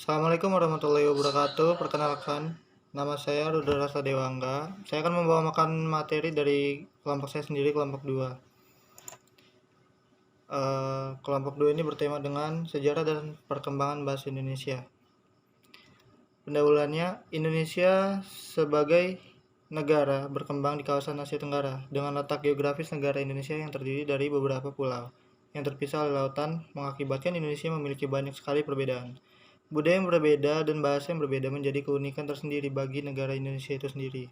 Assalamualaikum warahmatullahi wabarakatuh. Perkenalkan, nama saya Rudra Rasa Dewangga. Saya akan membawakan materi dari kelompok saya sendiri, kelompok 2. Kelompok 2 ini bertema dengan sejarah dan perkembangan bahasa Indonesia. Pendahuluannya, Indonesia sebagai negara berkembang di kawasan Asia Tenggara dengan letak geografis negara Indonesia yang terdiri dari beberapa pulau yang terpisah oleh lautan, mengakibatkan Indonesia memiliki banyak sekali perbedaan. Budaya yang berbeda dan bahasa yang berbeda menjadi keunikan tersendiri bagi negara Indonesia itu sendiri.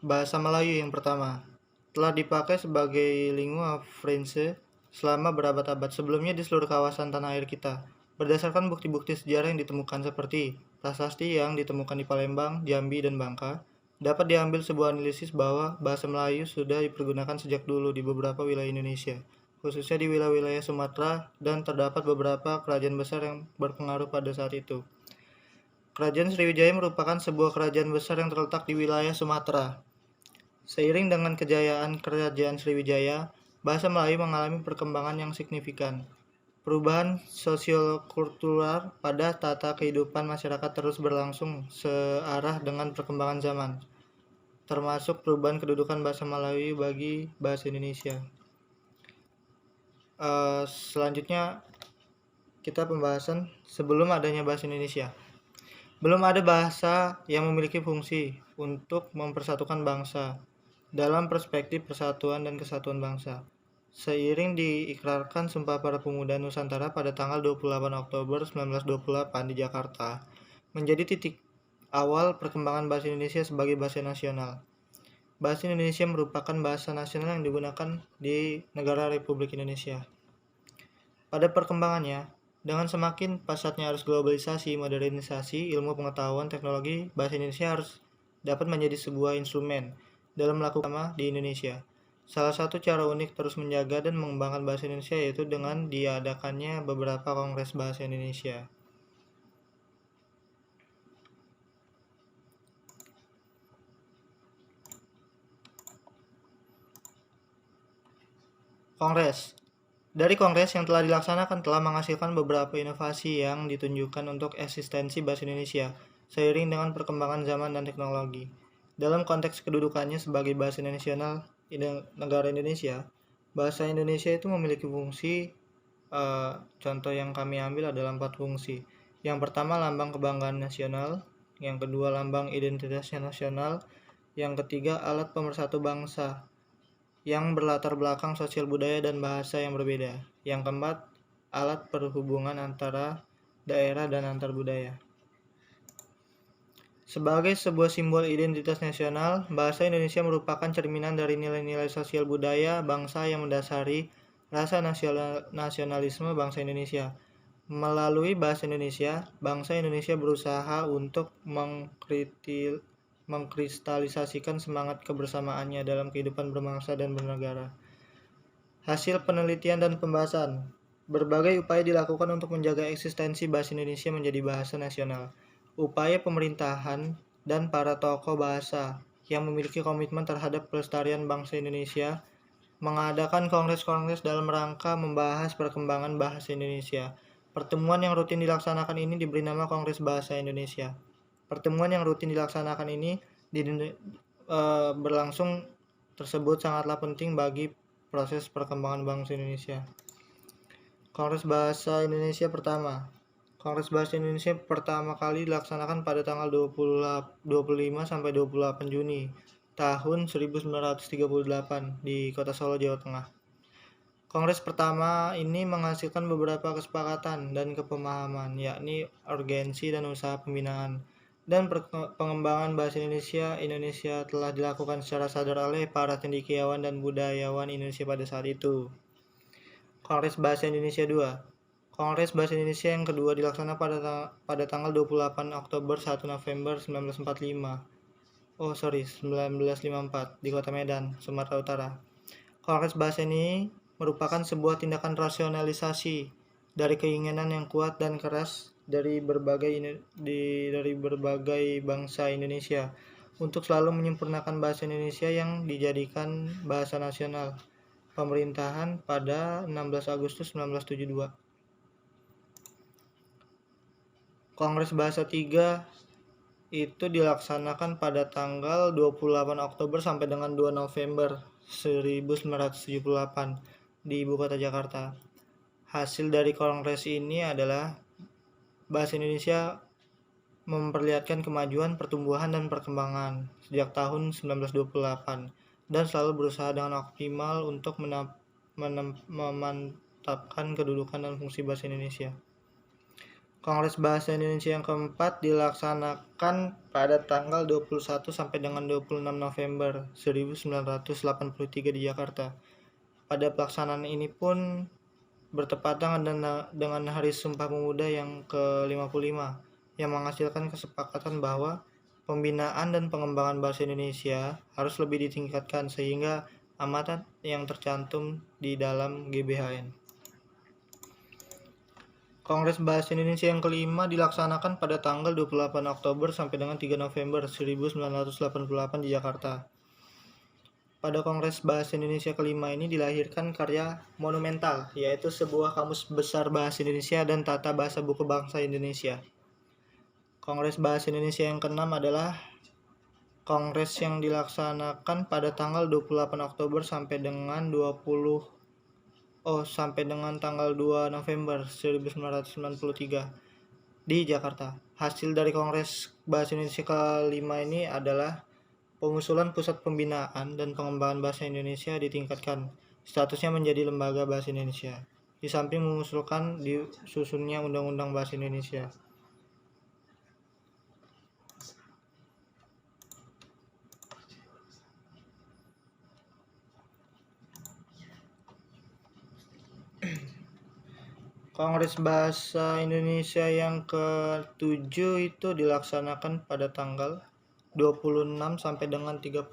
Bahasa Melayu yang pertama telah dipakai sebagai lingua franca selama berabad-abad sebelumnya di seluruh kawasan tanah air kita. Berdasarkan bukti-bukti sejarah yang ditemukan seperti prasasti yang ditemukan di Palembang, Jambi, dan Bangka, dapat diambil sebuah analisis bahwa bahasa Melayu sudah dipergunakan sejak dulu di beberapa wilayah Indonesia, khususnya di wilayah-wilayah Sumatera, dan terdapat beberapa kerajaan besar yang berpengaruh pada saat itu. Kerajaan Sriwijaya merupakan sebuah kerajaan besar yang terletak di wilayah Sumatera. Seiring dengan kejayaan kerajaan Sriwijaya, bahasa Melayu mengalami perkembangan yang signifikan. Perubahan sosiokultural pada tata kehidupan masyarakat terus berlangsung searah dengan perkembangan zaman, termasuk perubahan kedudukan bahasa Melayu bagi bahasa Indonesia. Selanjutnya kita pembahasan sebelum adanya bahasa Indonesia. Belum ada bahasa yang memiliki fungsi untuk mempersatukan bangsa dalam perspektif persatuan dan kesatuan bangsa. Seiring diikrarkan Sumpah Para Pemuda Nusantara pada tanggal 28 Oktober 1928 di Jakarta, menjadi titik awal perkembangan bahasa Indonesia sebagai bahasa nasional. Bahasa Indonesia merupakan bahasa nasional yang digunakan di negara Republik Indonesia. Pada perkembangannya, dengan semakin pesatnya arus globalisasi, modernisasi, ilmu pengetahuan, teknologi, bahasa Indonesia harus dapat menjadi sebuah instrumen dalam melakukan di Indonesia. Salah satu cara unik terus menjaga dan mengembangkan bahasa Indonesia yaitu dengan diadakannya beberapa kongres bahasa Indonesia. Kongres. Dari kongres yang telah dilaksanakan telah menghasilkan beberapa inovasi yang ditunjukkan untuk eksistensi bahasa Indonesia seiring dengan perkembangan zaman dan teknologi. Dalam konteks kedudukannya sebagai bahasa nasional negara Indonesia, bahasa Indonesia itu memiliki fungsi, contoh yang kami ambil adalah 4 fungsi. Yang pertama, lambang kebanggaan nasional. Yang kedua, lambang identitas nasional. Yang ketiga, alat pemersatu bangsa yang berlatar belakang sosial budaya dan bahasa yang berbeda. Yang keempat, alat perhubungan antara daerah dan antar budaya. Sebagai sebuah simbol identitas nasional, bahasa Indonesia merupakan cerminan dari nilai-nilai sosial budaya bangsa yang mendasari rasa nasionalisme bangsa Indonesia. Melalui bahasa Indonesia, bangsa Indonesia berusaha untuk mengkristalisasikan semangat kebersamaannya dalam kehidupan berbangsa dan bernegara. Hasil penelitian dan pembahasan. Berbagai upaya dilakukan untuk menjaga eksistensi bahasa Indonesia menjadi bahasa nasional. Upaya pemerintahan dan para tokoh bahasa yang memiliki komitmen terhadap pelestarian bangsa Indonesia mengadakan kongres-kongres dalam rangka membahas perkembangan bahasa Indonesia. Pertemuan yang rutin dilaksanakan ini diberi nama Kongres Bahasa Indonesia. Pertemuan yang rutin dilaksanakan ini berlangsung tersebut sangatlah penting bagi proses perkembangan bangsa Indonesia. Kongres Bahasa Indonesia pertama. Kongres Bahasa Indonesia pertama kali dilaksanakan pada tanggal 25 sampai 28 Juni tahun 1938 di Kota Solo, Jawa Tengah. Kongres pertama ini menghasilkan beberapa kesepakatan dan kepemahaman, yakni urgensi dan usaha pembinaan dan pengembangan bahasa Indonesia. Indonesia telah dilakukan secara sadar oleh para cendekiawan dan budayawan Indonesia pada saat itu. Kongres Bahasa Indonesia II. Kongres Bahasa Indonesia yang kedua dilaksanakan pada tanggal 28 Oktober 1 November 1954 di Kota Medan, Sumatera Utara. Kongres Bahasa ini merupakan sebuah tindakan rasionalisasi dari keinginan yang kuat dan keras dari berbagai bangsa Indonesia untuk selalu menyempurnakan bahasa Indonesia yang dijadikan bahasa nasional pemerintahan pada 16 Agustus 1972. Kongres Bahasa 3 itu dilaksanakan pada tanggal 28 Oktober sampai dengan 2 November 1978 di Ibu Kota Jakarta. Hasil dari kongres ini adalah bahasa Indonesia memperlihatkan kemajuan, pertumbuhan, dan perkembangan sejak tahun 1928 dan selalu berusaha dengan optimal untuk memantapkan kedudukan dan fungsi bahasa Indonesia. Kongres Bahasa Indonesia yang keempat dilaksanakan pada tanggal 21 sampai dengan 26 November 1983 di Jakarta. Pada pelaksanaan ini pun bertepatan dengan Hari Sumpah Pemuda yang ke-55 yang menghasilkan kesepakatan bahwa pembinaan dan pengembangan bahasa Indonesia harus lebih ditingkatkan sehingga amanat yang tercantum di dalam GBHN. Kongres Bahasa Indonesia yang kelima dilaksanakan pada tanggal 28 Oktober sampai dengan 3 November 1988 di Jakarta. Pada Kongres Bahasa Indonesia kelima ini dilahirkan karya monumental, yaitu sebuah kamus besar bahasa Indonesia dan tata bahasa buku bangsa Indonesia. Kongres Bahasa Indonesia yang keenam adalah kongres yang dilaksanakan pada tanggal 28 Oktober sampai dengan tanggal 2 November 1993 di Jakarta. Hasil dari Kongres Bahasa Indonesia kelima ini adalah pengusulan Pusat Pembinaan dan Pengembangan Bahasa Indonesia ditingkatkan statusnya menjadi Lembaga Bahasa Indonesia, di samping mengusulkan disusunnya Undang-Undang Bahasa Indonesia. Kongres Bahasa Indonesia yang ke-7 itu dilaksanakan pada tanggal 26 sampai dengan 30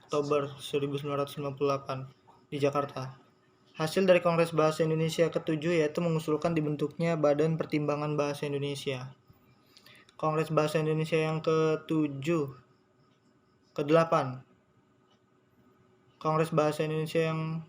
Oktober 1998 di Jakarta. Hasil dari Kongres Bahasa Indonesia ke-7 yaitu mengusulkan dibentuknya Badan Pertimbangan Bahasa Indonesia. Kongres Bahasa Indonesia yang ke-7, ke-8. Kongres Bahasa Indonesia yang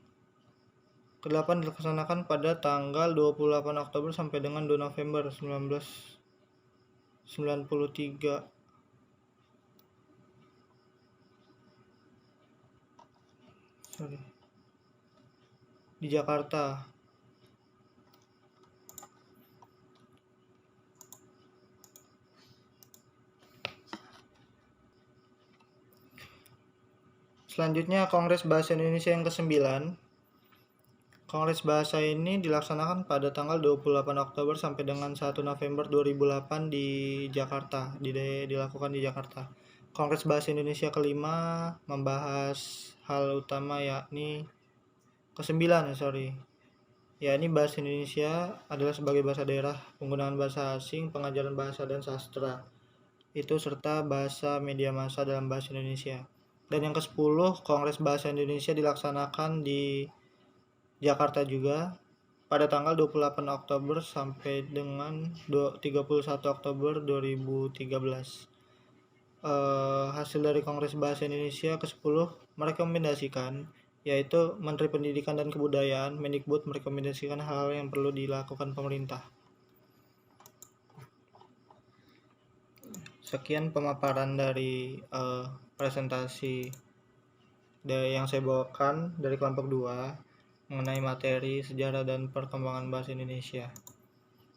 ke-8 dilaksanakan pada tanggal 28 Oktober sampai dengan 2 November 1993 di Jakarta. Selanjutnya Kongres Bahasa Indonesia yang ke-9. Kongres Bahasa ini dilaksanakan pada tanggal 28 Oktober sampai dengan 1 November 2008 di Jakarta, dilakukan di Jakarta. Kongres Bahasa Indonesia kelima membahas hal utama yakni yakni bahasa Indonesia adalah sebagai bahasa daerah, penggunaan bahasa asing, pengajaran bahasa dan sastra, itu serta bahasa media massa dalam bahasa Indonesia. Dan yang ke-10, Kongres Bahasa Indonesia dilaksanakan di Jakarta juga pada tanggal 28 Oktober sampai dengan 31 Oktober 2013. Hasil dari Kongres Bahasa Indonesia ke-10 merekomendasikan, yaitu Menteri Pendidikan dan Kebudayaan Mendikbud merekomendasikan hal yang perlu dilakukan pemerintah. Sekian pemaparan dari presentasi yang saya bawakan dari kelompok 2 mengenai materi sejarah dan perkembangan bahasa Indonesia.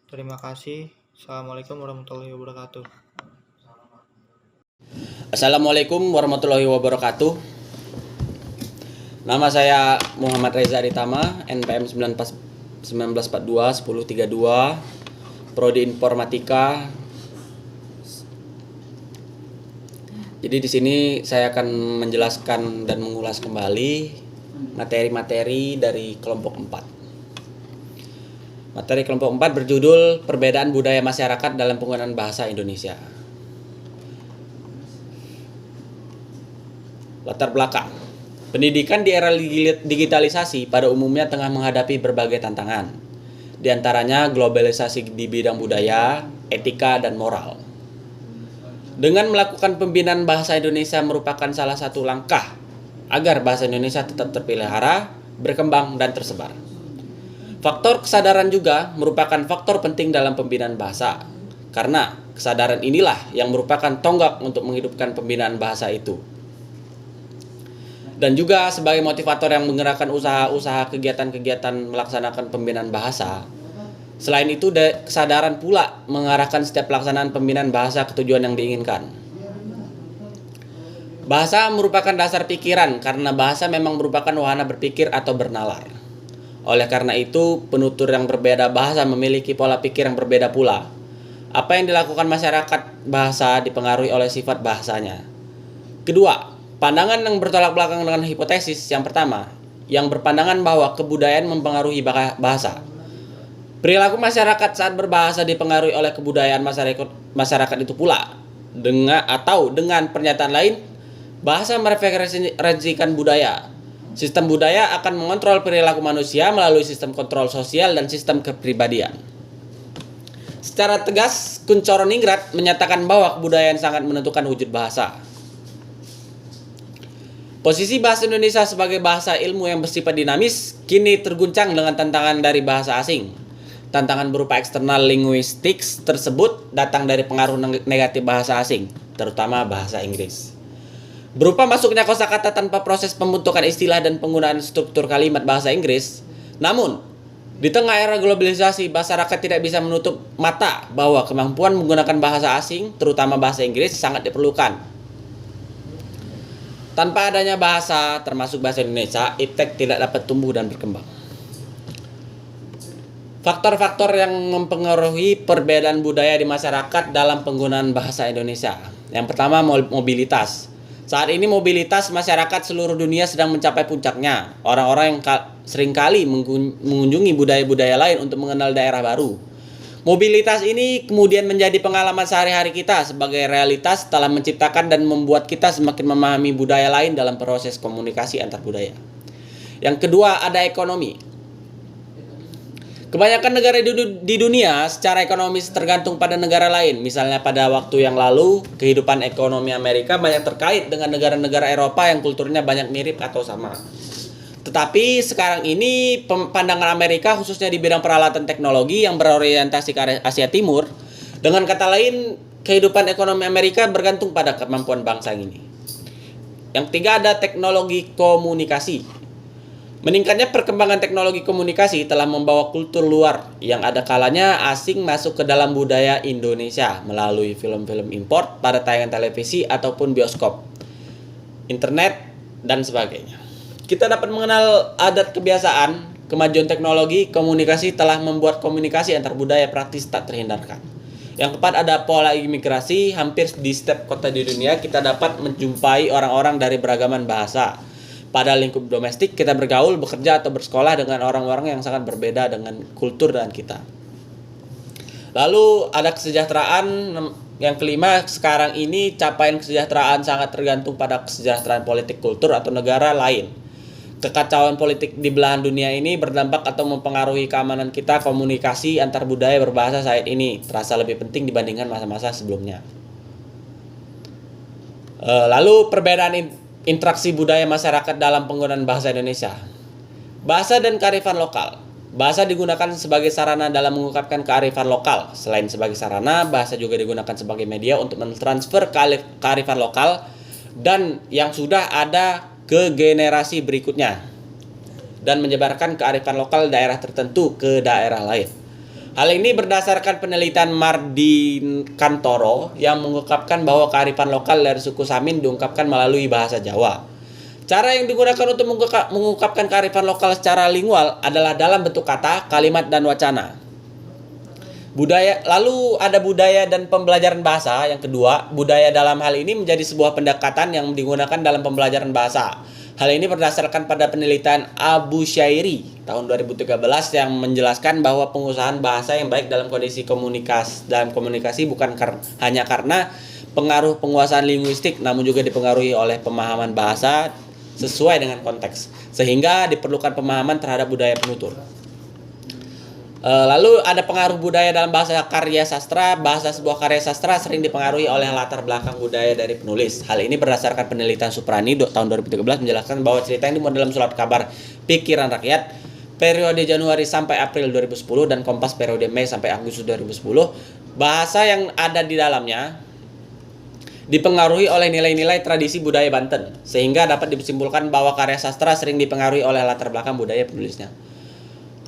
Terima kasih. Assalamualaikum warahmatullahi wabarakatuh. Assalamualaikum warahmatullahi wabarakatuh. Nama saya Muhammad Reza Aritama, NPM 1942 1032, Prodi Informatika. Jadi di sini saya akan menjelaskan dan mengulas kembali materi-materi dari kelompok 4. Materi kelompok 4 berjudul Perbedaan Budaya Masyarakat dalam Penggunaan Bahasa Indonesia. Latar belakang. Pendidikan di era digitalisasi pada umumnya tengah menghadapi berbagai tantangan, di antaranya globalisasi di bidang budaya, etika, dan moral. Dengan melakukan pembinaan bahasa Indonesia merupakan salah satu langkah agar bahasa Indonesia tetap terpelihara, berkembang, dan tersebar. Faktor kesadaran juga merupakan faktor penting dalam pembinaan bahasa, karena kesadaran inilah yang merupakan tonggak untuk menghidupkan pembinaan bahasa itu. Dan juga sebagai motivator yang menggerakkan usaha-usaha kegiatan-kegiatan melaksanakan pembinaan bahasa. Selain itu, kesadaran pula mengarahkan setiap pelaksanaan pembinaan bahasa ke tujuan yang diinginkan. Bahasa merupakan dasar pikiran karena bahasa memang merupakan wahana berpikir atau bernalar. Oleh karena itu, penutur yang berbeda bahasa memiliki pola pikir yang berbeda pula. Apa yang dilakukan masyarakat bahasa dipengaruhi oleh sifat bahasanya. Kedua, pandangan yang bertolak belakang dengan hipotesis yang pertama, yang berpandangan bahwa kebudayaan mempengaruhi bahasa. Perilaku masyarakat saat berbahasa dipengaruhi oleh kebudayaan masyarakat itu pula. Dengan pernyataan lain, bahasa mereferensikan budaya. Sistem budaya akan mengontrol perilaku manusia melalui sistem kontrol sosial dan sistem kepribadian. Secara tegas, Kunchoro-Ningrat menyatakan bahwa kebudayaan sangat menentukan wujud bahasa. Posisi bahasa Indonesia sebagai bahasa ilmu yang bersifat dinamis kini terguncang dengan tantangan dari bahasa asing. Tantangan berupa eksternal linguistik tersebut datang dari pengaruh negatif bahasa asing, terutama bahasa Inggris. Berupa masuknya kosakata tanpa proses pembentukan istilah dan penggunaan struktur kalimat bahasa Inggris. Namun, di tengah era globalisasi, masyarakat tidak bisa menutup mata bahwa kemampuan menggunakan bahasa asing, terutama bahasa Inggris, sangat diperlukan. Tanpa adanya bahasa, termasuk bahasa Indonesia, iptek tidak dapat tumbuh dan berkembang. Faktor-faktor yang mempengaruhi perbedaan budaya di masyarakat dalam penggunaan bahasa Indonesia. Yang pertama, mobilitas. Saat ini mobilitas masyarakat seluruh dunia sedang mencapai puncaknya. Orang-orang yang seringkali mengunjungi budaya-budaya lain untuk mengenal daerah baru. Mobilitas ini kemudian menjadi pengalaman sehari-hari kita sebagai realitas telah menciptakan dan membuat kita semakin memahami budaya lain dalam proses komunikasi antar budaya. Yang kedua, ada ekonomi. Kebanyakan negara di dunia secara ekonomis tergantung pada negara lain. Misalnya pada waktu yang lalu, kehidupan ekonomi Amerika banyak terkait dengan negara-negara Eropa yang kulturnya banyak mirip atau sama. Tetapi sekarang ini pandangan Amerika khususnya di bidang peralatan teknologi yang berorientasi ke Asia Timur. Dengan kata lain, kehidupan ekonomi Amerika bergantung pada kemampuan bangsa ini. Yang ketiga, ada teknologi komunikasi. Meningkatnya perkembangan teknologi komunikasi telah membawa kultur luar yang ada kalanya asing masuk ke dalam budaya Indonesia melalui film-film import pada tayangan televisi ataupun bioskop, internet, dan sebagainya. Kita dapat mengenal adat kebiasaan, kemajuan teknologi, komunikasi telah membuat komunikasi antar budaya praktis tak terhindarkan. Yang keempat, ada pola imigrasi. Hampir di setiap kota di dunia kita dapat menjumpai orang-orang dari beragaman bahasa. Pada lingkup domestik, kita bergaul, bekerja, atau bersekolah dengan orang-orang yang sangat berbeda dengan kultur dan kita. Lalu ada kesejahteraan. Yang kelima, sekarang ini capaian kesejahteraan sangat tergantung pada kesejahteraan politik kultur atau negara lain. Kekacauan politik di belahan dunia ini berdampak atau mempengaruhi keamanan kita. Komunikasi antar budaya berbahasa saat ini terasa lebih penting dibandingkan masa-masa sebelumnya. Lalu perbedaan interaksi budaya masyarakat dalam penggunaan bahasa Indonesia. Bahasa dan kearifan lokal. Bahasa digunakan sebagai sarana dalam mengungkapkan kearifan lokal. Selain sebagai sarana, bahasa juga digunakan sebagai media untuk mentransfer kearifan lokal dan yang sudah ada ke generasi berikutnya dan menyebarkan kearifan lokal daerah tertentu ke daerah lain. Hal ini berdasarkan penelitian Mardin Kantoro yang mengungkapkan bahwa kearifan lokal dari suku Samin diungkapkan melalui bahasa Jawa. Cara yang digunakan untuk mengungkapkan kearifan lokal secara lingual adalah dalam bentuk kata, kalimat, dan wacana. Lalu ada budaya dan pembelajaran bahasa. Yang kedua, budaya dalam hal ini menjadi sebuah pendekatan yang digunakan dalam pembelajaran bahasa. Hal ini berdasarkan pada penelitian Abu Syairi tahun 2013 yang menjelaskan bahwa pengusahaan bahasa yang baik dalam komunikasi bukan hanya karena pengaruh penguasaan linguistik, namun juga dipengaruhi oleh pemahaman bahasa sesuai dengan konteks, sehingga diperlukan pemahaman terhadap budaya penutur. Lalu ada pengaruh budaya dalam bahasa karya sastra. Bahasa sebuah karya sastra sering dipengaruhi oleh latar belakang budaya dari penulis. Hal ini berdasarkan penelitian Suprani tahun 2013 menjelaskan bahwa cerita yang dimuat dalam surat kabar Pikiran Rakyat periode Januari sampai April 2010 dan Kompas periode Mei sampai Agustus 2010 Bahasa yang ada di dalamnya dipengaruhi oleh nilai-nilai tradisi budaya Banten, sehingga dapat disimpulkan bahwa karya sastra sering dipengaruhi oleh latar belakang budaya penulisnya.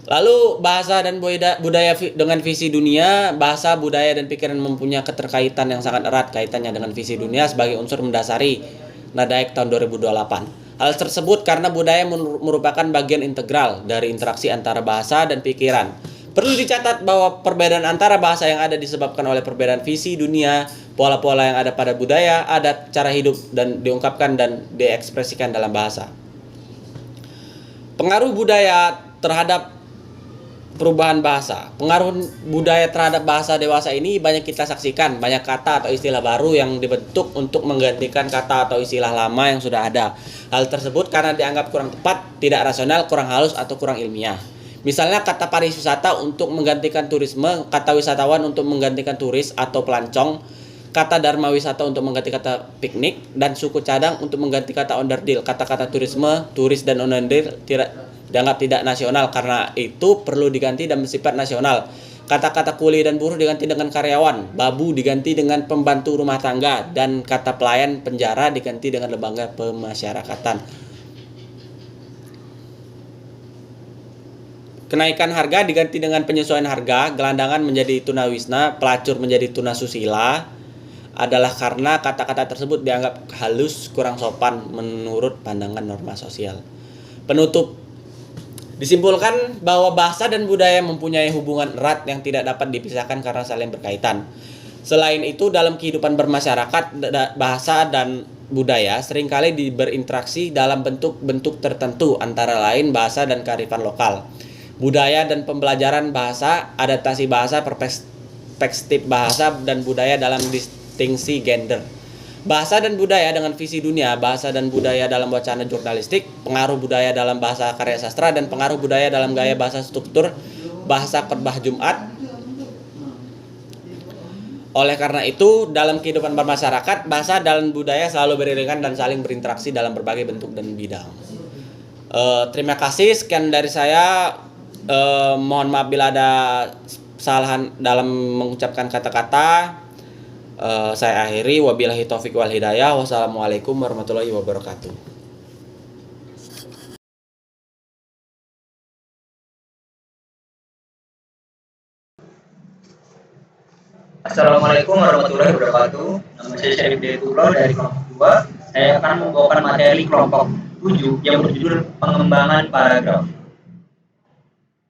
Lalu bahasa dan budaya dengan visi dunia, bahasa, budaya, dan pikiran mempunyai keterkaitan yang sangat erat kaitannya dengan visi dunia sebagai unsur mendasari Nadaik tahun 2028. Hal tersebut karena budaya merupakan bagian integral dari interaksi antara bahasa dan pikiran. Perlu dicatat bahwa perbedaan antara bahasa yang ada disebabkan oleh perbedaan visi dunia, pola-pola yang ada pada budaya, adat, cara hidup, dan diungkapkan dan diekspresikan dalam bahasa. Pengaruh budaya terhadap perubahan bahasa. Pengaruh budaya terhadap bahasa dewasa ini banyak kita saksikan. Banyak kata atau istilah baru yang dibentuk untuk menggantikan kata atau istilah lama yang sudah ada. Hal tersebut karena dianggap kurang tepat, tidak rasional, kurang halus, atau kurang ilmiah. Misalnya kata pariwisata untuk menggantikan turisme, kata wisatawan untuk menggantikan turis atau pelancong, kata dharma wisata untuk mengganti kata piknik, dan suku cadang untuk mengganti kata onderdil. Kata-kata turisme, turis, dan onderdil dianggap tidak nasional, karena itu perlu diganti dan bersifat nasional. Kata-kata kuli dan buruh diganti dengan karyawan, babu diganti dengan pembantu rumah tangga, dan kata pelayan penjara diganti dengan lembaga pemasyarakatan. Kenaikan harga diganti dengan penyesuaian harga, gelandangan menjadi tunawisna, pelacur menjadi tunasusila, adalah karena kata-kata tersebut dianggap halus, kurang sopan menurut pandangan norma sosial. Penutup, disimpulkan bahwa bahasa dan budaya mempunyai hubungan erat yang tidak dapat dipisahkan karena saling berkaitan. Selain itu, dalam kehidupan bermasyarakat, bahasa dan budaya seringkali berinteraksi dalam bentuk-bentuk tertentu, antara lain bahasa dan kearifan lokal. Budaya dan pembelajaran bahasa, adaptasi bahasa, perspektif bahasa dan budaya dalam distingsi gender. Bahasa dan budaya dengan visi dunia, bahasa dan budaya dalam wacana jurnalistik, pengaruh budaya dalam bahasa karya sastra, dan pengaruh budaya dalam gaya bahasa struktur bahasa khotbah Jumat. Oleh karena itu, dalam kehidupan bermasyarakat, bahasa dan budaya selalu beriringan dan saling berinteraksi dalam berbagai bentuk dan bidang. Terima kasih, sekian dari saya. Mohon maaf bila ada kesalahan dalam mengucapkan kata-kata. Saya akhiri, wabillahi taufik wal hidayah. Wassalamualaikum warahmatullahi wabarakatuh. Assalamualaikum warahmatullahi wabarakatuh. Nama saya Syarif Dayatullah dari kelompok 2. Saya akan membawakan materi kelompok 7 yang berjudul pengembangan paragraf.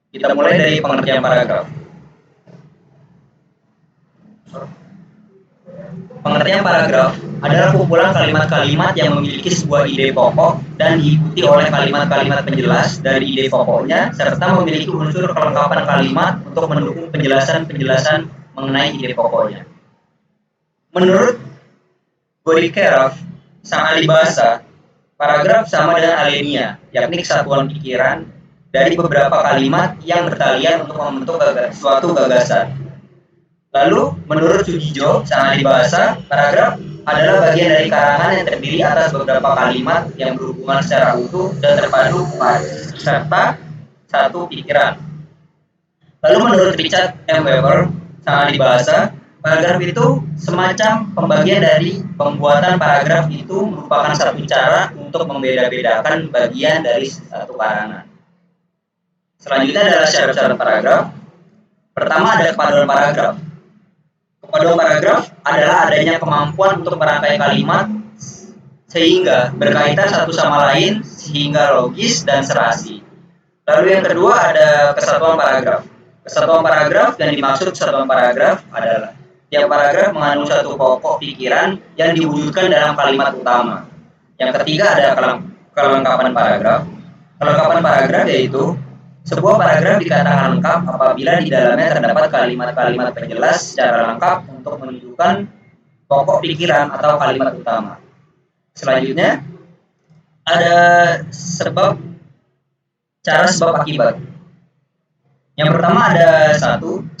Kita mulai dari pengertian paragraf. Pengertian paragraf adalah kumpulan kalimat-kalimat yang memiliki sebuah ide pokok dan diikuti oleh kalimat-kalimat penjelas dari ide pokoknya, serta memiliki unsur kelengkapan kalimat untuk mendukung penjelasan-penjelasan mengenai ide pokoknya. Menurut Godikerav, sang ahli bahasa, paragraf sama dengan alenia, yakni kesatuan pikiran dari beberapa kalimat yang bertalian untuk membentuk suatu gagasan. Lalu, menurut Sugijo, sang ahli bahasa, paragraf adalah bagian dari karangan yang terdiri atas beberapa kalimat yang berhubungan secara utuh dan terpadu serta satu pikiran. Lalu menurut Richard M. Weber, sang ahli bahasa, paragraf itu semacam pembagian dari pembuatan paragraf itu merupakan satu cara untuk membeda-bedakan bagian dari satu karangan. Selanjutnya adalah syarat-syarat paragraf. Pertama ada kepaduan paragraf. Kepaduan paragraf adalah adanya kemampuan untuk merangkai kalimat sehingga berkaitan satu sama lain sehingga logis dan serasi. Lalu yang kedua ada kesatuan paragraf. Kesatuan paragraf yang dimaksud kesatuan paragraf adalah tiap paragraf mengandung satu pokok pikiran yang diwujudkan dalam kalimat utama. Yang ketiga ada kelengkapan paragraf. Kelengkapan paragraf yaitu sebuah paragraf dikatakan lengkap apabila di dalamnya terdapat kalimat-kalimat penjelas secara lengkap untuk menunjukkan pokok pikiran atau kalimat utama. Selanjutnya ada cara sebab akibat. Yang pertama ada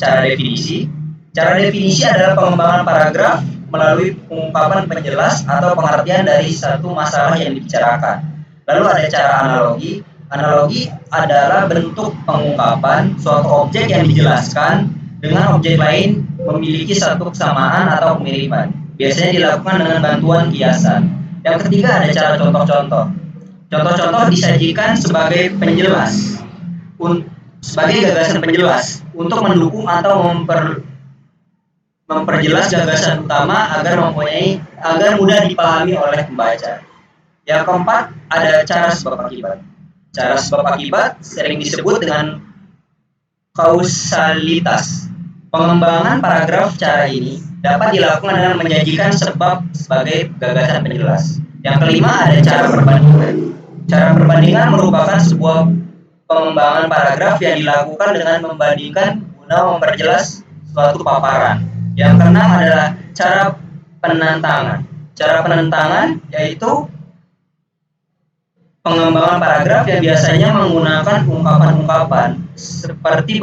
cara definisi. Cara definisi adalah pengembangan paragraf melalui pengungkapan penjelas atau pengertian dari satu masalah yang dibicarakan. Lalu ada cara analogi. Analogi adalah bentuk pengungkapan suatu objek yang dijelaskan dengan objek lain memiliki satu kesamaan atau kemiripan. Biasanya dilakukan dengan bantuan kiasan. Yang ketiga ada cara contoh-contoh. Contoh-contoh disajikan sebagai penjelas, sebagai gagasan penjelas untuk mendukung atau memperjelas gagasan utama agar mudah dipahami oleh pembaca. Yang keempat ada cara sebab akibat. Cara sebab akibat sering disebut dengan kausalitas. Pengembangan paragraf cara ini dapat dilakukan dengan menjanjikan sebab sebagai gagasan penjelas. Yang kelima ada cara perbandingan. Cara perbandingan merupakan sebuah pengembangan paragraf yang dilakukan dengan membandingkan guna memperjelas suatu paparan. Yang keenam adalah cara penentangan. Cara penentangan yaitu pengembangan paragraf yang biasanya menggunakan ungkapan-ungkapan seperti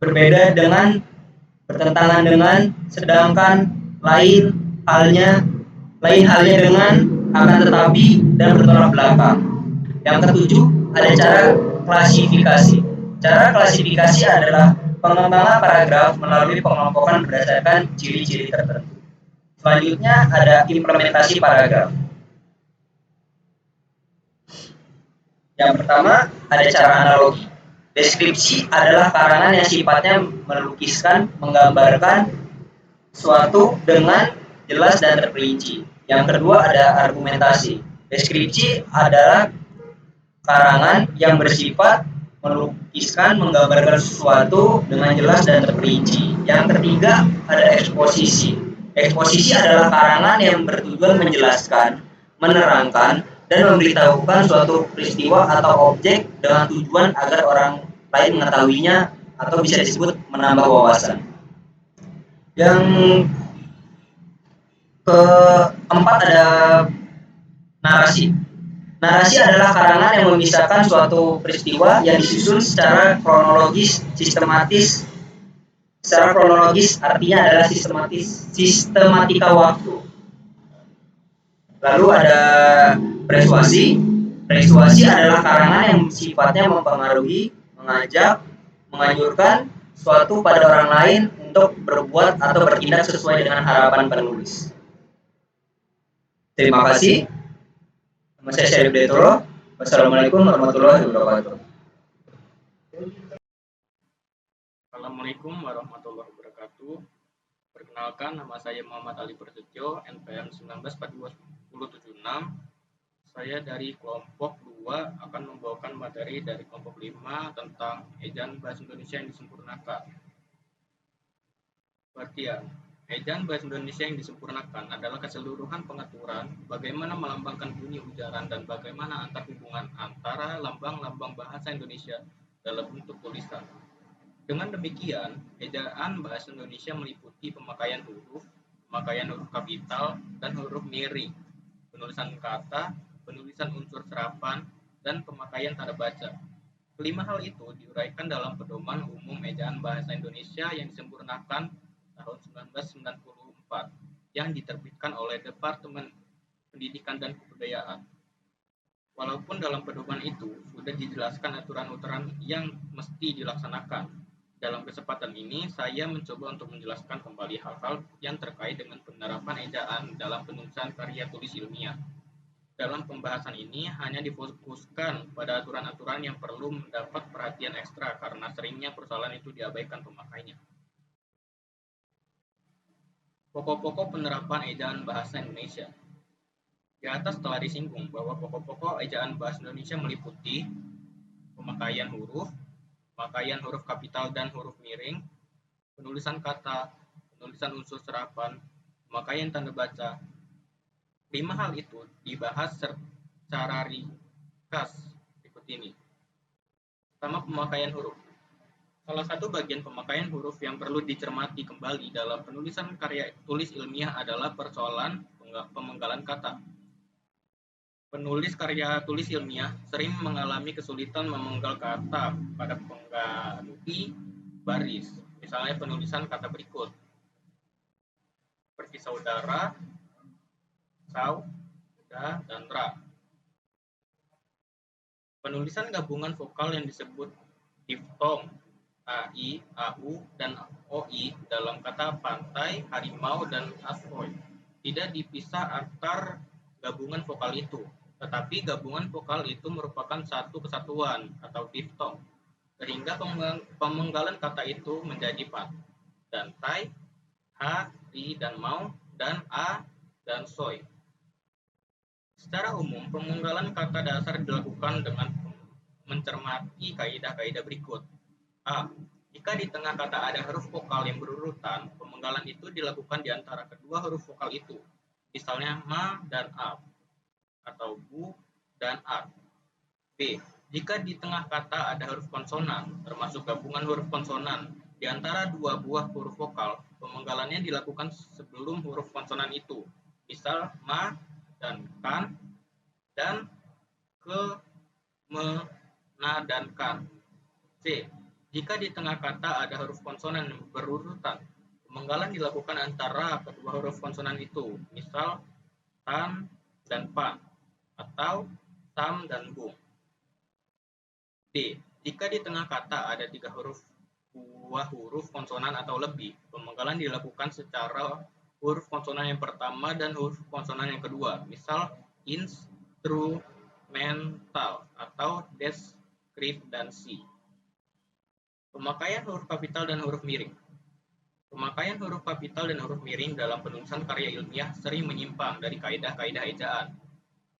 berbeda dengan, bertentangan dengan, sedangkan, lain halnya dengan, akan tetapi, dan bertolak belakang. Yang ketujuh ada cara klasifikasi. Cara klasifikasi adalah pengembangan paragraf melalui pengelompokan berdasarkan ciri-ciri tertentu. Selanjutnya ada implementasi paragraf. Yang pertama ada cara analogi. Deskripsi adalah karangan yang sifatnya melukiskan, menggambarkan suatu dengan jelas dan terperinci. Yang kedua ada argumentasi. Deskripsi adalah karangan yang bersifat melukiskan, menggambarkan sesuatu dengan jelas dan terperinci. Yang ketiga ada eksposisi. Eksposisi adalah karangan yang bertujuan menjelaskan, menerangkan, dan memberitahukan suatu peristiwa atau objek dengan tujuan agar orang lain mengetahuinya atau bisa disebut menambah wawasan. Yang keempat ada narasi. Narasi adalah karangan yang memisahkan suatu peristiwa yang disusun secara kronologis, sistematis. Secara kronologis artinya adalah sistematika waktu. Lalu ada persuasi. Persuasi adalah karangan yang sifatnya mempengaruhi, mengajak, menganjurkan suatu pada orang lain untuk berbuat atau bertindak sesuai dengan harapan penulis. Terima kasih. Nama saya Syarif Detoro. Wassalamualaikum warahmatullahi wabarakatuh. Assalamualaikum warahmatullahi wabarakatuh. Perkenalkan, nama saya Muhammad Ali Prasetyo, NPM 19421076. Saya dari kelompok 2 akan membawakan materi dari kelompok 5 tentang ejaan bahasa Indonesia yang disempurnakan. Pengertian. Ejaan bahasa Indonesia yang disempurnakan adalah keseluruhan pengaturan bagaimana melambangkan bunyi ujaran dan bagaimana antar hubungan antara lambang-lambang bahasa Indonesia dalam bentuk tulisan. Dengan demikian, ejaan bahasa Indonesia meliputi pemakaian huruf kapital, dan huruf miring, penulisan kata, penulisan unsur serapan, dan pemakaian tanda baca. Kelima hal itu diuraikan dalam Pedoman Umum Ejaan Bahasa Indonesia yang disempurnakan tahun 1994 yang diterbitkan oleh Departemen Pendidikan dan Kebudayaan. Walaupun dalam pedoman itu sudah dijelaskan aturan-aturan yang mesti dilaksanakan, dalam kesempatan ini saya mencoba untuk menjelaskan kembali hal-hal yang terkait dengan penerapan ejaan dalam penulisan karya tulis ilmiah. Dalam pembahasan ini hanya difokuskan pada aturan-aturan yang perlu mendapat perhatian ekstra karena seringnya persoalan itu diabaikan pemakainya. Pokok-pokok penerapan ejaan bahasa Indonesia. Di atas telah disinggung bahwa pokok-pokok ejaan bahasa Indonesia meliputi pemakaian huruf kapital dan huruf miring, penulisan kata, penulisan unsur serapan, pemakaian tanda baca. 5 hal itu dibahas secara ringkas berikut ini. Pertama, pemakaian huruf. Salah satu bagian pemakaian huruf yang perlu dicermati kembali dalam penulisan karya tulis ilmiah adalah persoalan pemenggalan kata. Penulis karya tulis ilmiah sering mengalami kesulitan memenggal kata pada pengganti baris. Misalnya penulisan kata berikut. Seperti saudara, dan ra. Penulisan gabungan vokal yang disebut diftong AI, AU, dan OI dalam kata pantai, harimau, dan asteroid. Tidak dipisah antar gabungan vokal itu, tetapi gabungan vokal itu merupakan satu kesatuan atau diftong, sehingga pemenggalan kata itu menjadi pantai, hari dan mau, dan a dan soy. Secara umum, pemenggalan kata dasar dilakukan dengan mencermati kaidah-kaidah berikut. A. Jika di tengah kata ada huruf vokal yang berurutan, pemenggalan itu dilakukan di antara kedua huruf vokal itu. Misalnya ma dan a, atau bu dan a. B. Jika di tengah kata ada huruf konsonan, termasuk gabungan huruf konsonan di antara dua buah huruf vokal, pemenggalannya dilakukan sebelum huruf konsonan itu. Misal ma dan kan, dan ke, me, na, dan kan. C. Jika di tengah kata ada huruf konsonan yang berurutan, pemenggalan dilakukan antara kedua huruf konsonan itu. Misal tan dan pan, atau sam dan bung. D. Jika di tengah kata ada tiga buah huruf konsonan atau lebih, pemenggalan dilakukan secara huruf konsonan yang pertama dan huruf konsonan yang kedua. Misal instrumental atau deskripsi. Pemakaian huruf kapital dan huruf miring. Pemakaian huruf kapital dan huruf miring dalam penulisan karya ilmiah sering menyimpang dari kaidah-kaidah ejaan.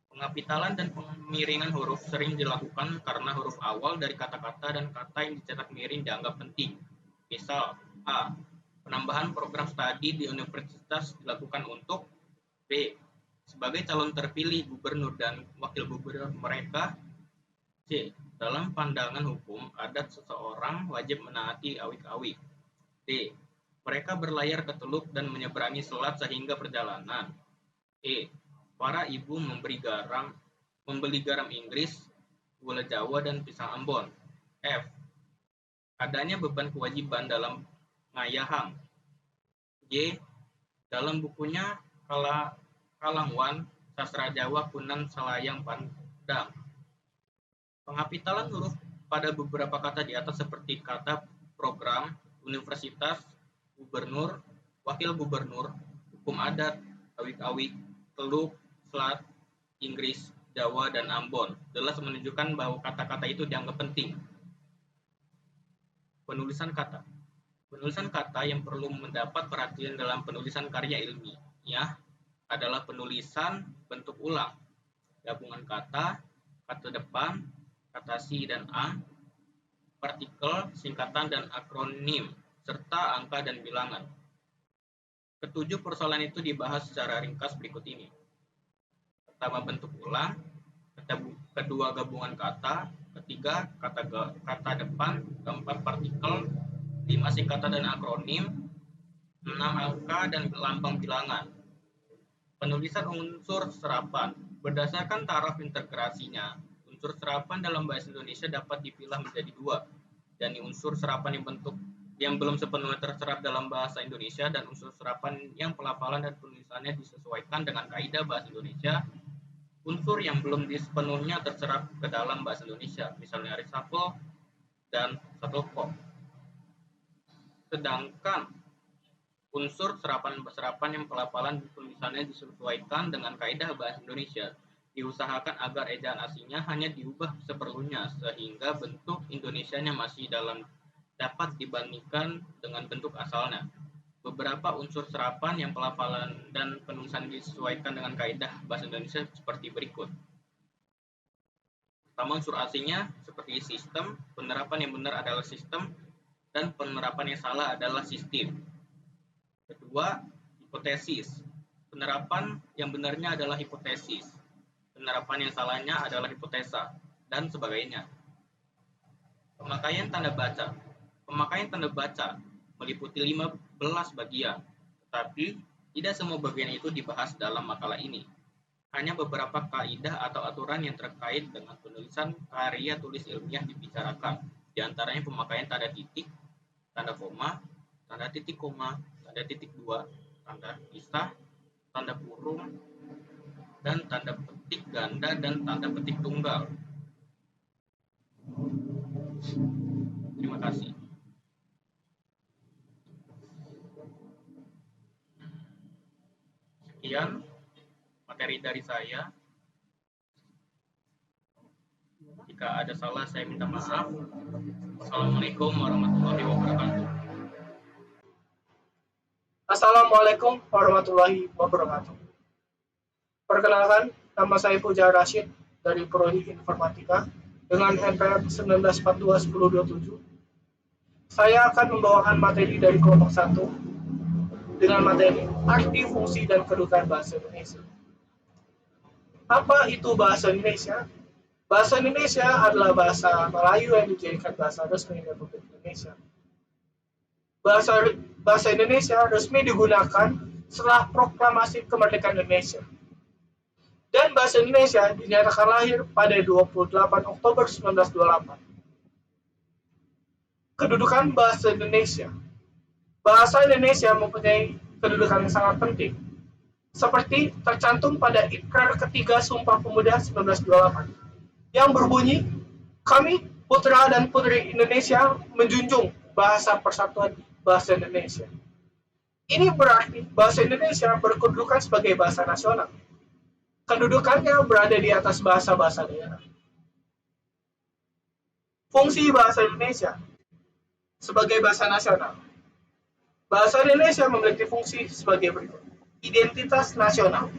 Pengapitalan dan pemiringan huruf sering dilakukan karena huruf awal dari kata-kata dan kata yang dicetak miring dianggap penting. Misal, A. Penambahan program studi di universitas dilakukan untuk B. Sebagai calon terpilih gubernur dan wakil gubernur mereka. C. Dalam pandangan hukum, adat seseorang wajib menaati awik-awik. D. Mereka berlayar ke teluk dan menyeberangi selat sehingga perjalanan. E. Para ibu membeli garam Inggris, gula Jawa, dan pisang Ambon. F. Adanya beban kewajiban dalam ngayahang. G. Dalam bukunya Kalangwan, Sastra Jawa Kunan Selayang Pandang. Pengapitalan huruf pada beberapa kata di atas seperti kata program, universitas, gubernur, wakil gubernur, hukum adat, awik-awik, teluk, selat, Inggris, Jawa, dan Ambon jelas menunjukkan bahwa kata-kata itu dianggap penting. Penulisan kata. Penulisan kata yang perlu mendapat perhatian dalam penulisan karya ilmiah adalah penulisan bentuk ulang, gabungan kata, kata depan, kata si dan a, partikel, singkatan, dan akronim, serta angka dan bilangan. Ketujuh persoalan itu dibahas secara ringkas berikut ini. Pertama, bentuk ulang. Kedua, gabungan kata. Ketiga, kata depan. Keempat, partikel. 5, singkatan dan akronim. 6, angka dan lambang bilangan. Penulisan unsur serapan. Berdasarkan taraf integrasinya, unsur serapan dalam bahasa Indonesia dapat dipilah menjadi dua, yakni unsur serapan yang belum sepenuhnya terserap dalam bahasa Indonesia dan unsur serapan yang pelafalan dan penulisannya disesuaikan dengan kaidah bahasa Indonesia. Unsur yang belum sepenuhnya terserap ke dalam bahasa Indonesia, misalnya reshuffle dan shuttlecock. Sedangkan unsur serapan yang pelafalan dan penulisannya disesuaikan dengan kaidah bahasa Indonesia, diusahakan agar ejaan aslinya hanya diubah seperlunya sehingga bentuk Indonesianya masih dapat dibandingkan dengan bentuk asalnya. Beberapa unsur serapan yang pelafalan dan penulisan disesuaikan dengan kaidah bahasa Indonesia seperti berikut. Pertama, unsur aslinya seperti sistem, penerapan yang benar adalah sistem, dan penerapan yang salah adalah sistem. Kedua, hipotesis. Penerapan yang benarnya adalah hipotesis. Penerapan yang salahnya adalah hipotesa, dan sebagainya. Pemakaian tanda baca. Pemakaian tanda baca meliputi 15 bagian, tetapi tidak semua bagian itu dibahas dalam makalah ini. Hanya beberapa kaidah atau aturan yang terkait dengan penulisan karya tulis ilmiah dibicarakan, di antaranya pemakaian tanda titik, tanda koma, tanda titik koma, tanda titik dua, tanda pisah, tanda kurung, dan tanda petik ganda dan tanda petik tunggal. Terima kasih. Sekian materi dari saya. Jika ada salah, saya minta maaf. Assalamualaikum warahmatullahi wabarakatuh. Assalamualaikum warahmatullahi wabarakatuh. Perkenalkan, nama saya Puja Rashid dari Prodi Informatika dengan NPM 1942-1027. Saya akan membawakan materi dari kelompok 1 dengan materi arti, fungsi, dan kedudukan bahasa Indonesia. Apa itu bahasa Indonesia? Bahasa Indonesia adalah bahasa Melayu yang dijadikan bahasa resmi Republik Indonesia. Bahasa Indonesia resmi digunakan setelah proklamasi kemerdekaan Indonesia. Dan bahasa Indonesia dinyatakan lahir pada 28 Oktober 1928. Kedudukan bahasa Indonesia. Bahasa Indonesia mempunyai kedudukan yang sangat penting, seperti tercantum pada Ikrar Ketiga Sumpah Pemuda 1928 yang berbunyi, kami putra dan putri Indonesia menjunjung bahasa persatuan bahasa Indonesia. Ini berarti bahasa Indonesia berkedudukan sebagai bahasa nasional. Kedudukannya berada di atas bahasa-bahasa daerah. Fungsi bahasa Indonesia sebagai bahasa nasional. Bahasa Indonesia memiliki fungsi sebagai berikut. Identitas nasional.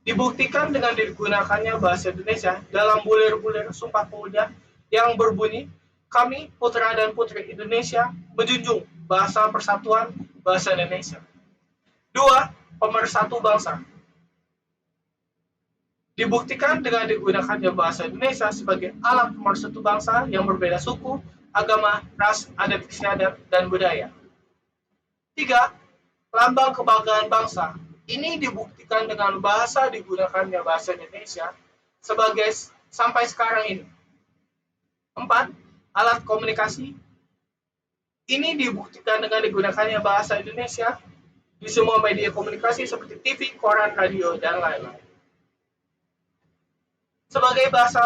Dibuktikan dengan digunakannya bahasa Indonesia dalam bulir-bulir Sumpah Pemuda yang berbunyi, kami putra dan putri Indonesia menjunjung bahasa persatuan bahasa Indonesia. 2. Pemersatu bangsa. Dibuktikan dengan digunakannya bahasa Indonesia sebagai alat pemersatu bangsa yang berbeda suku, agama, ras, adat istiadat, dan budaya. 3. Lambang kebanggaan bangsa. Ini dibuktikan dengan bahasa digunakannya bahasa Indonesia sebagai sampai sekarang ini. 4. Alat komunikasi. Ini dibuktikan dengan digunakannya bahasa Indonesia di semua media komunikasi seperti TV, koran, radio, dan lain-lain. Sebagai bahasa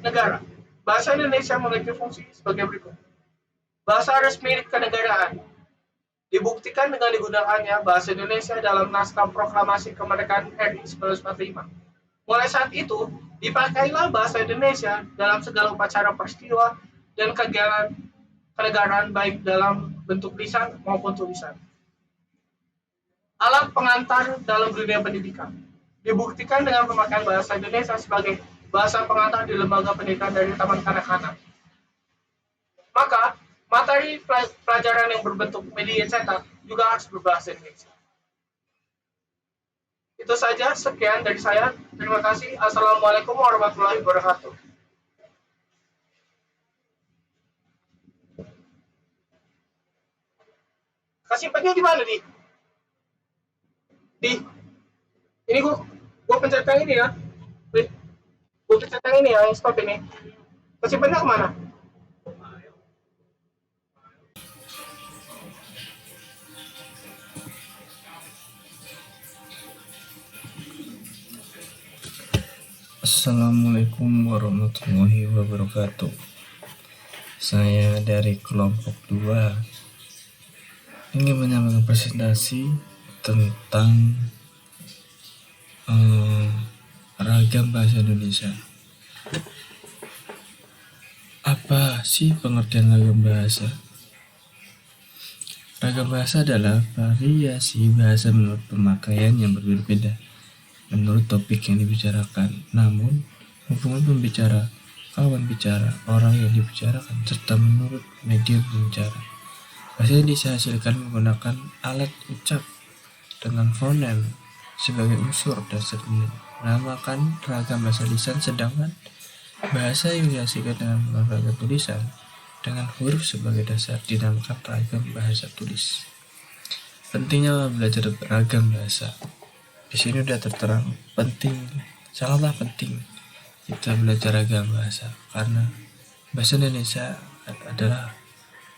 negara, bahasa Indonesia memiliki fungsi sebagai berikut. Bahasa resmi kenegaraan. Dibuktikan dengan digunakannya bahasa Indonesia dalam naskah proklamasi kemerdekaan RI 1945. Mulai saat itu, dipakailah bahasa Indonesia dalam segala upacara peristiwa dan kegiatan kenegaraan baik dalam bentuk lisan maupun tulisan. Alat pengantar dalam dunia pendidikan. Dibuktikan dengan pemakaian bahasa Indonesia sebagai bahasa pengantar di lembaga pendidikan dari taman kanak-kanak. Maka, materi pelajaran yang berbentuk media cetak juga harus berbahasa Indonesia. Itu saja, sekian dari saya. Terima kasih. Assalamualaikum warahmatullahi wabarakatuh. Kesimpannya di mana, Di? Ini gua pencet yang ini ya. Gua pencet yang ini ya, yang stop ini. Kesimpannya kemana? Assalamualaikum warahmatullahi wabarakatuh. Saya dari kelompok 2 ingin menyampaikan presentasi tentang ragam bahasa Indonesia. Apa sih pengertian ragam bahasa? Ragam bahasa adalah variasi bahasa menurut pemakaian yang berbeda-beda menurut topik yang dibicarakan, namun hubungan pembicara, kawan bicara, orang yang dibicarakan, serta menurut media pembicara. Bahasa yang dihasilkan menggunakan alat ucap dengan fonem sebagai unsur dasar dinamakan ragam bahasa lisan, sedangkan bahasa yang dihasilkan dengan ragam tulisan dengan huruf sebagai dasar dinamakan ragam bahasa tulis. Pentingnya belajar ragam bahasa. Di sini udah tertera sangatlah penting kita belajar ragam bahasa karena bahasa Indonesia adalah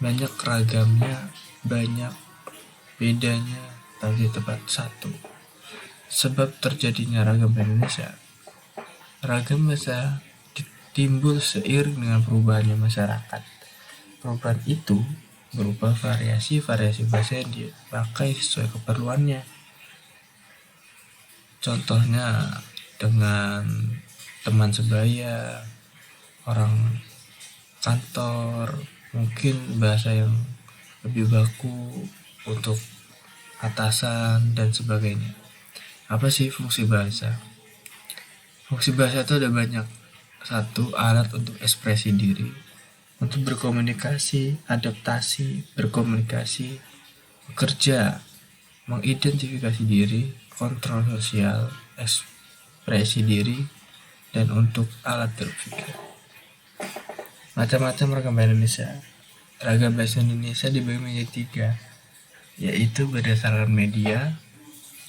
banyak ragamnya, banyak bedanya, tapi tepat satu. Sebab terjadinya ragam Indonesia, ragam bahasa timbul seiring dengan perubahannya masyarakat. Perubahan itu berupa variasi bahasa yang dipakai sesuai keperluannya. Contohnya dengan teman sebaya, orang kantor, mungkin bahasa yang lebih baku untuk atasan dan sebagainya. Apa sih fungsi bahasa? Fungsi bahasa itu ada banyak. Satu, alat untuk ekspresi diri, untuk berkomunikasi, adaptasi, berkomunikasi, bekerja, mengidentifikasi diri, kontrol sosial, ekspresi diri, dan untuk alat berpikir. Macam-macam ragam bahasa Indonesia. Ragam bahasa Indonesia dibagi menjadi 3, yaitu berdasarkan media,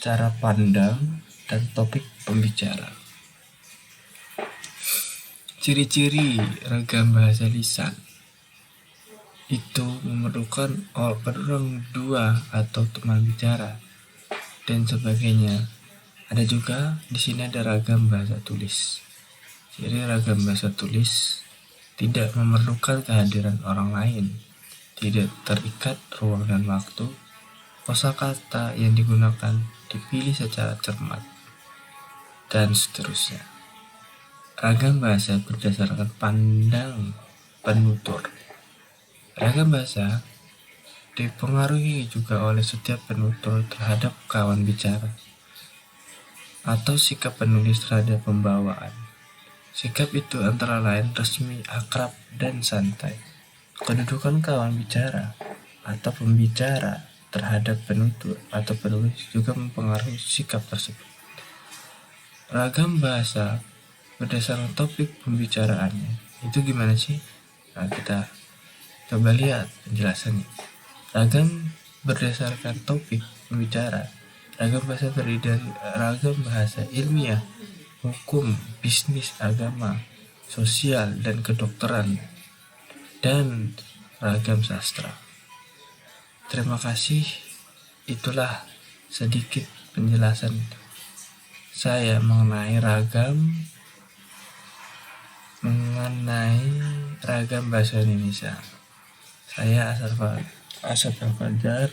cara pandang, dan topik pembicara. Ciri-ciri ragam bahasa lisan itu memerlukan orang dua atau teman bicara dan sebagainya. Ada juga di sini ada ragam bahasa tulis. Jadi ragam bahasa tulis tidak memerlukan kehadiran orang lain, tidak terikat ruang dan waktu. Kosakata yang digunakan dipilih secara cermat, dan seterusnya. Ragam bahasa berdasarkan pandang penutur. Ragam bahasa dipengaruhi juga oleh setiap penutur terhadap kawan bicara atau sikap penulis terhadap pembawaan. Sikap itu antara lain resmi, akrab, dan santai. Kedudukan kawan bicara atau pembicara terhadap penutur atau penulis juga mempengaruhi sikap tersebut. Ragam bahasa berdasarkan topik pembicaraannya. Itu gimana sih? Nah, kita coba lihat penjelasannya. Ragam berdasarkan topik pembicara. Ragam bahasa terdiri dari ragam bahasa ilmiah, hukum, bisnis, agama, sosial, dan kedokteran, dan ragam sastra. Terima kasih. Itulah sedikit penjelasan saya mengenai ragam bahasa Indonesia. Saya Asaf Fajar.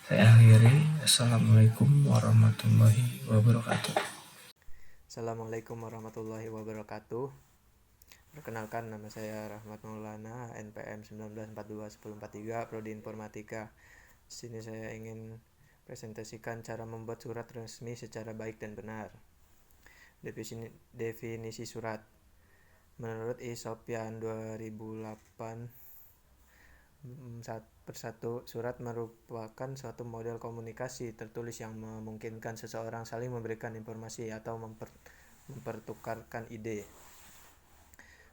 Saya akhiri. Assalamualaikum warahmatullahi wabarakatuh. Assalamualaikum warahmatullahi wabarakatuh. Perkenalkan, nama saya Rahmat Maulana, NPM 19421043, Prodi Informatika. Di sini saya ingin presentasikan cara membuat surat resmi secara baik dan benar. Definisi surat. Menurut Isopian 2008 1, surat merupakan suatu model komunikasi tertulis yang memungkinkan seseorang saling memberikan informasi atau mempertukarkan ide.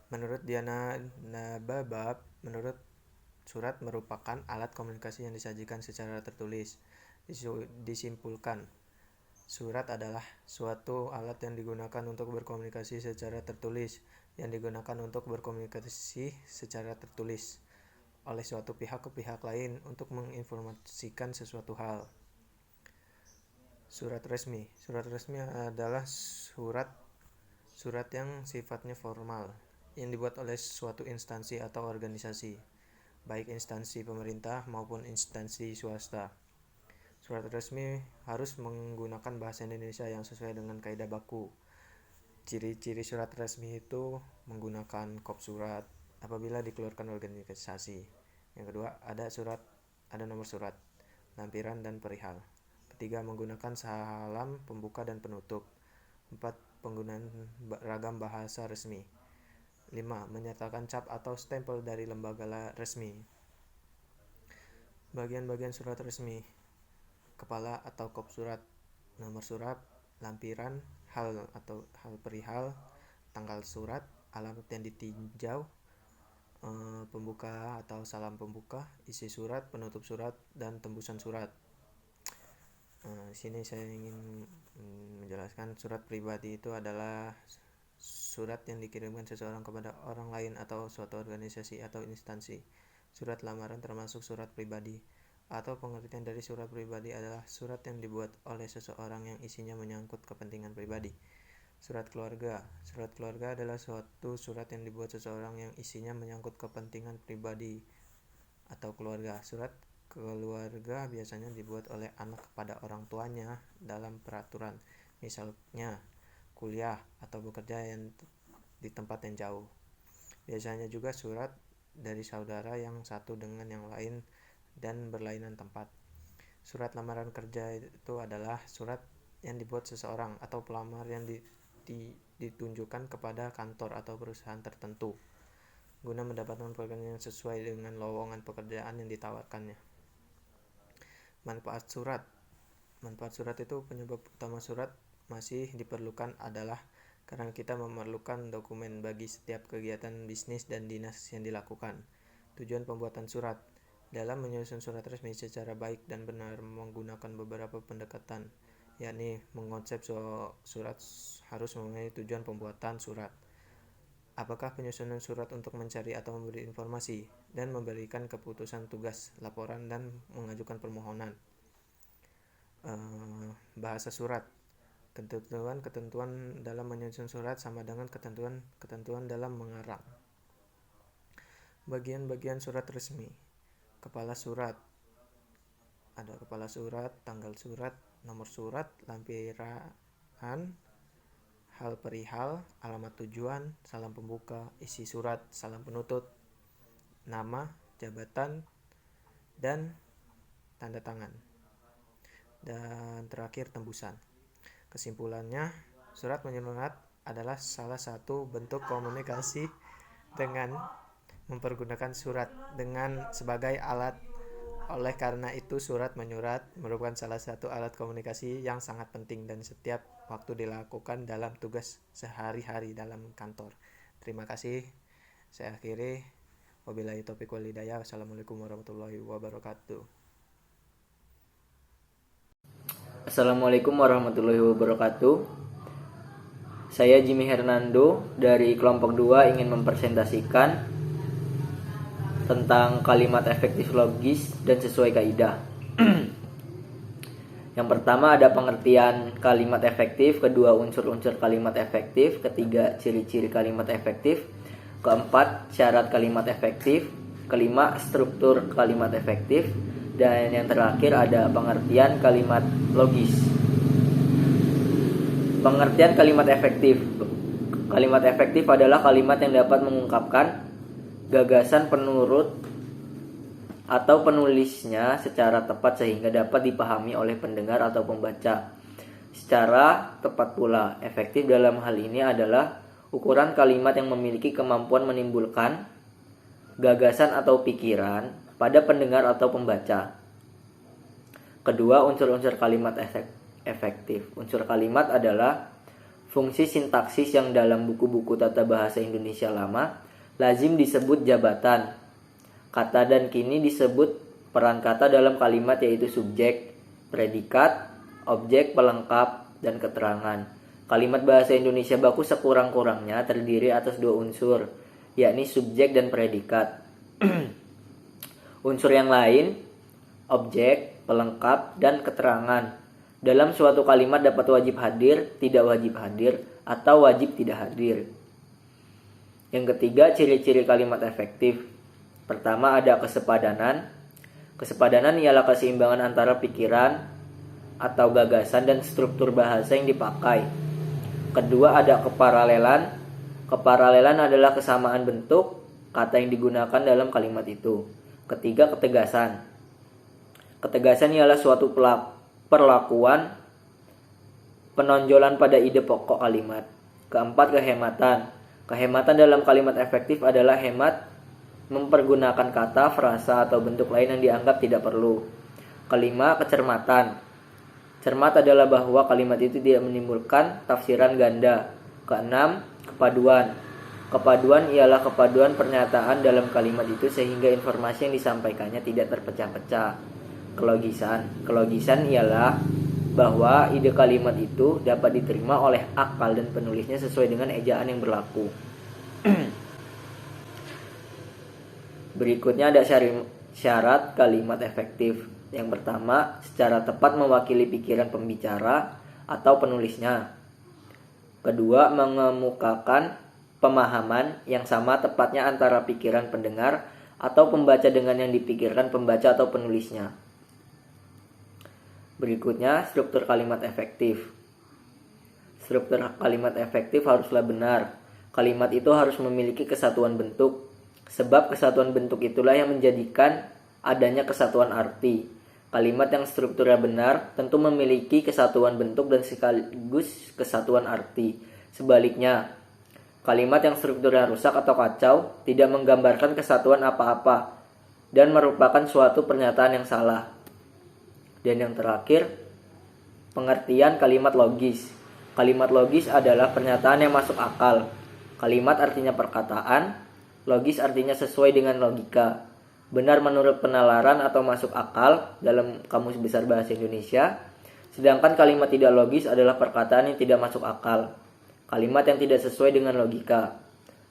Menurut Diana Nababab, menurut surat merupakan alat komunikasi yang disajikan secara tertulis. Disimpulkan, surat adalah suatu alat yang digunakan untuk berkomunikasi secara tertulis, oleh suatu pihak ke pihak lain untuk menginformasikan sesuatu hal. Surat resmi. Surat resmi adalah surat yang sifatnya formal, yang dibuat oleh suatu instansi atau organisasi, baik instansi pemerintah maupun instansi swasta. Surat resmi harus menggunakan bahasa Indonesia yang sesuai dengan kaidah baku. Ciri-ciri surat resmi itu menggunakan kop surat apabila dikeluarkan organisasi. Yang kedua, ada nomor surat, lampiran, dan perihal. Ketiga, menggunakan salam pembuka dan penutup. 4, penggunaan ragam bahasa resmi. 5, menyertakan cap atau stempel dari lembaga resmi. Bagian-bagian surat resmi: kepala atau kop surat, nomor surat, lampiran, hal atau hal perihal, tanggal surat, alamat yang ditinjau, pembuka atau salam pembuka, isi surat, penutup surat, dan tembusan surat. Di sini saya ingin menjelaskan surat pribadi itu adalah surat yang dikirimkan seseorang kepada orang lain atau suatu organisasi atau instansi. Surat lamaran termasuk surat pribadi, atau pengertian dari surat pribadi adalah surat yang dibuat oleh seseorang yang isinya menyangkut kepentingan pribadi. Surat keluarga. Surat keluarga adalah suatu surat yang dibuat seseorang yang isinya menyangkut kepentingan pribadi atau keluarga. Surat keluarga biasanya dibuat oleh anak kepada orang tuanya dalam peraturan. misalnya kuliah atau bekerja di tempat yang jauh. Biasanya juga surat dari saudara yang satu dengan yang lain dan berlainan tempat. Surat lamaran kerja itu adalah surat yang dibuat seseorang atau pelamar yang ditunjukkan kepada kantor atau perusahaan tertentu guna mendapatkan pekerjaan yang sesuai dengan lowongan pekerjaan yang ditawarkannya. Manfaat surat. Manfaat surat itu penyebab utama surat masih diperlukan adalah karena kita memerlukan dokumen bagi setiap kegiatan bisnis dan dinas yang dilakukan. Tujuan pembuatan surat dalam menyusun surat resmi secara baik dan benar menggunakan beberapa pendekatan, yakni mengonsep surat harus mempunyai tujuan pembuatan surat. Apakah penyusunan surat untuk mencari atau memberi informasi dan memberikan keputusan tugas, laporan, dan mengajukan permohonan. Bahasa surat. Ketentuan dalam menyusun surat sama dengan ketentuan dalam mengarang. Bagian-bagian surat resmi. Kepala surat. Ada kepala surat, tanggal surat, nomor surat, lampiran, hal perihal, alamat tujuan, salam pembuka, isi surat, salam penutup, nama, jabatan, dan tanda tangan. Dan terakhir tembusan. Kesimpulannya, surat menyurat adalah salah satu bentuk komunikasi dengan mempergunakan surat sebagai alat. Oleh karena itu, surat menyurat merupakan salah satu alat komunikasi yang sangat penting dan setiap waktu dilakukan dalam tugas sehari-hari dalam kantor. Terima kasih. Saya akhiri. Wabillahi taufiq wal hidayah. Wassalamualaikum warahmatullahi wabarakatuh. Assalamualaikum warahmatullahi wabarakatuh. Saya Jimmy Hernando dari kelompok 2 ingin mempresentasikan tentang kalimat efektif logis dan sesuai kaidah. Yang pertama ada pengertian kalimat efektif, kedua unsur-unsur kalimat efektif, ketiga ciri-ciri kalimat efektif, keempat syarat kalimat efektif, kelima struktur kalimat efektif, dan yang terakhir ada pengertian kalimat logis. Pengertian kalimat efektif. Kalimat efektif adalah kalimat yang dapat mengungkapkan gagasan penurut atau penulisnya secara tepat sehingga dapat dipahami oleh pendengar atau pembaca secara tepat pula. Efektif dalam hal ini adalah ukuran kalimat yang memiliki kemampuan menimbulkan gagasan atau pikiran pada pendengar atau pembaca. Kedua, unsur-unsur kalimat efektif. Unsur kalimat adalah fungsi sintaksis yang dalam buku-buku tata bahasa Indonesia lama lazim disebut jabatan kata dan kini disebut peran kata dalam kalimat, yaitu subjek, predikat, objek, pelengkap, dan keterangan. Kalimat bahasa Indonesia baku sekurang-kurangnya terdiri atas dua unsur, yakni subjek dan predikat. Unsur yang lain, objek, pelengkap, dan keterangan. Dalam suatu kalimat dapat wajib hadir, tidak wajib hadir, atau wajib tidak hadir. Yang ketiga, ciri-ciri kalimat efektif. Pertama ada kesepadanan. Kesepadanan ialah keseimbangan antara pikiran atau gagasan dan struktur bahasa yang dipakai. Kedua ada keparalelan. Keparalelan adalah kesamaan bentuk kata yang digunakan dalam kalimat itu. Ketiga, ketegasan. Ketegasan ialah suatu perlakuan penonjolan pada ide pokok kalimat. Keempat, kehematan. Kehematan dalam kalimat efektif adalah hemat mempergunakan kata, frasa, atau bentuk lain yang dianggap tidak perlu. Kelima, kecermatan. Cermat adalah bahwa kalimat itu tidak menimbulkan tafsiran ganda. Keenam, kepaduan. Kepaduan ialah kepaduan pernyataan dalam kalimat itu sehingga informasi yang disampaikannya tidak terpecah-pecah. Kelogisan. Kelogisan ialah bahwa ide kalimat itu dapat diterima oleh akal dan penulisnya sesuai dengan ejaan yang berlaku. Berikutnya ada syarat kalimat efektif. Yang pertama, secara tepat mewakili pikiran pembicara atau penulisnya. Kedua, mengemukakan pemahaman yang sama tepatnya antara pikiran pendengar atau pembaca dengan yang dipikirkan pembaca atau penulisnya. Berikutnya, struktur kalimat efektif. Struktur kalimat efektif haruslah benar. Kalimat itu harus memiliki kesatuan bentuk, sebab kesatuan bentuk itulah yang menjadikan adanya kesatuan arti. Kalimat yang strukturnya benar tentu memiliki kesatuan bentuk dan sekaligus kesatuan arti. Sebaliknya, kalimat yang strukturnya rusak atau kacau tidak menggambarkan kesatuan apa-apa dan merupakan suatu pernyataan yang salah. Dan yang terakhir, pengertian kalimat logis. Kalimat logis adalah pernyataan yang masuk akal. Kalimat artinya perkataan, logis artinya sesuai dengan logika. Benar menurut penalaran atau masuk akal dalam Kamus Besar Bahasa Indonesia. Sedangkan kalimat tidak logis adalah perkataan yang tidak masuk akal. Kalimat yang tidak sesuai dengan logika.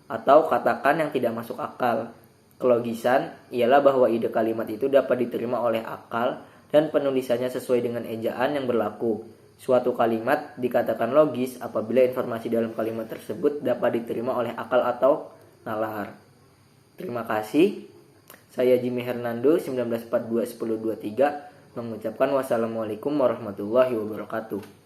Atau katakan yang tidak masuk akal. Kelogisan ialah bahwa ide kalimat itu dapat diterima oleh akal dan penulisannya sesuai dengan ejaan yang berlaku. Suatu kalimat dikatakan logis apabila informasi dalam kalimat tersebut dapat diterima oleh akal atau nalar. Terima kasih. Saya Jimmy Hernando 1942-1023 mengucapkan wassalamualaikum warahmatullahi wabarakatuh.